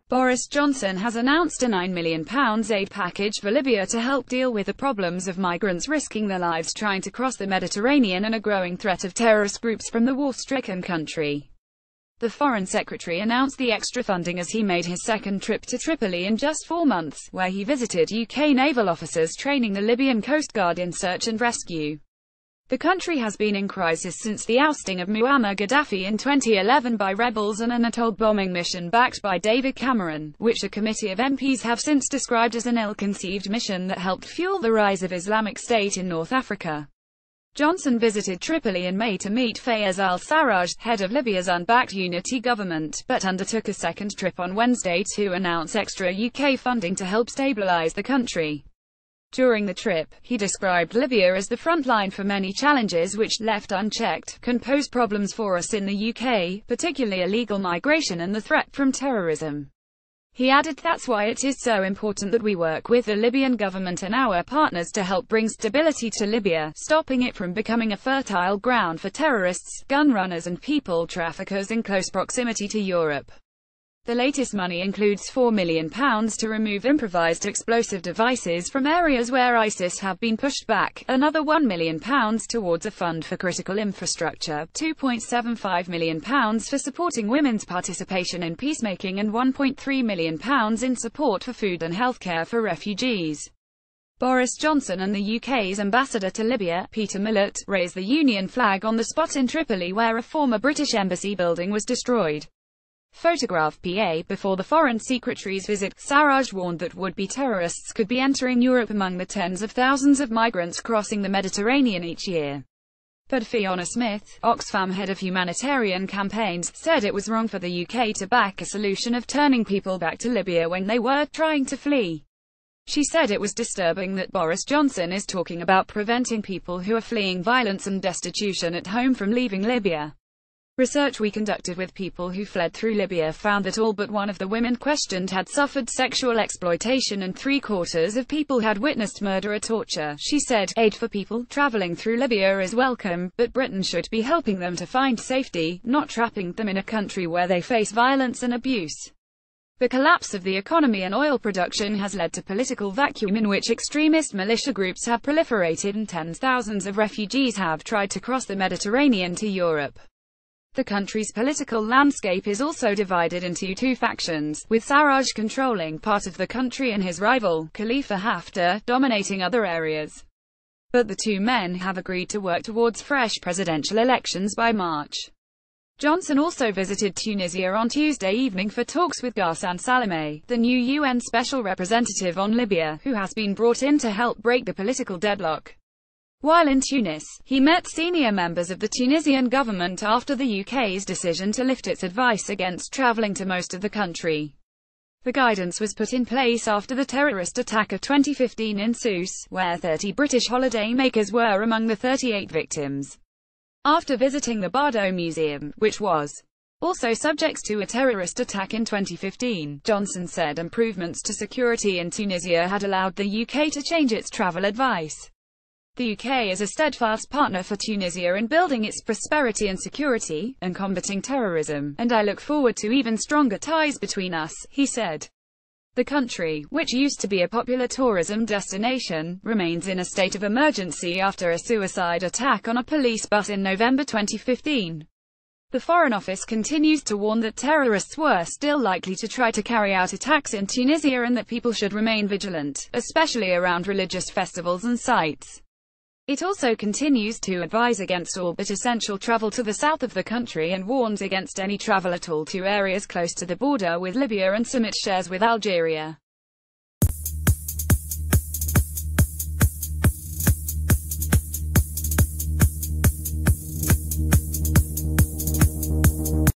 Boris Johnson has announced a £9 million aid package for Libya to help deal with the problems of migrants risking their lives trying to cross the Mediterranean and a growing threat of terrorist groups from the war-stricken country. The Foreign Secretary announced the extra funding as he made his second trip to Tripoli in just 4 months, where he visited UK naval officers training the Libyan Coast Guard in search and rescue. The country has been in crisis since the ousting of Muammar Gaddafi in 2011 by rebels and an atoll bombing mission backed by David Cameron, which a committee of MPs have since described as an ill-conceived mission that helped fuel the rise of Islamic State in North Africa. Johnson visited Tripoli in May to meet Fayez al-Sarraj, head of Libya's unbacked unity government, but undertook a second trip on Wednesday to announce extra UK funding to help stabilise the country. During the trip, he described Libya as the front line for many challenges which, left unchecked, can pose problems for us in the UK, particularly illegal migration and the threat from terrorism. He added, "That's why it is so important that we work with the Libyan government and our partners to help bring stability to Libya, stopping it from becoming a fertile ground for terrorists, gun runners and people traffickers in close proximity to Europe." The latest money includes £4 million to remove improvised explosive devices from areas where ISIS have been pushed back, another £1 million towards a fund for critical infrastructure, £2.75 million for supporting women's participation in peacemaking and £1.3 million in support for food and healthcare for refugees. Boris Johnson and the UK's ambassador to Libya, Peter Millett, raised the Union flag on the spot in Tripoli where a former British embassy building was destroyed. Photograph PA. Before the Foreign Secretary's visit, Sarraj warned that would-be terrorists could be entering Europe among the tens of thousands of migrants crossing the Mediterranean each year. But Fiona Smith, Oxfam head of humanitarian campaigns, said it was wrong for the UK to back a solution of turning people back to Libya when they were trying to flee. She said it was disturbing that Boris Johnson is talking about preventing people who are fleeing violence and destitution at home from leaving Libya. Research we conducted with people who fled through Libya found that all but one of the women questioned had suffered sexual exploitation and 3/4 of people had witnessed murder or torture. She said, "Aid for people traveling through Libya is welcome, but Britain should be helping them to find safety, not trapping them in a country where they face violence and abuse." The collapse of the economy and oil production has led to a political vacuum in which extremist militia groups have proliferated and tens of thousands of refugees have tried to cross the Mediterranean to Europe. The country's political landscape is also divided into two factions, with Sarraj controlling part of the country and his rival, Khalifa Haftar, dominating other areas. But the two men have agreed to work towards fresh presidential elections by March. Johnson also visited Tunisia on Tuesday evening for talks with Ghassan Salameh, the new UN Special Representative on Libya, who has been brought in to help break the political deadlock. While in Tunis, he met senior members of the Tunisian government after the UK's decision to lift its advice against travelling to most of the country. The guidance was put in place after the terrorist attack of 2015 in Sousse, where 30 British holidaymakers were among the 38 victims. After visiting the Bardo Museum, which was also subject to a terrorist attack in 2015, Johnson said improvements to security in Tunisia had allowed the UK to change its travel advice. The UK is a steadfast partner for Tunisia in building its prosperity and security, and combating terrorism, and I look forward to even stronger ties between us, he said. The country, which used to be a popular tourism destination, remains in a state of emergency after a suicide attack on a police bus in November 2015. The Foreign Office continues to warn that terrorists were still likely to try to carry out attacks in Tunisia and that people should remain vigilant, especially around religious festivals and sites. It also continues to advise against all but essential travel to the south of the country and warns against any travel at all to areas close to the border with Libya and some it shares with Algeria.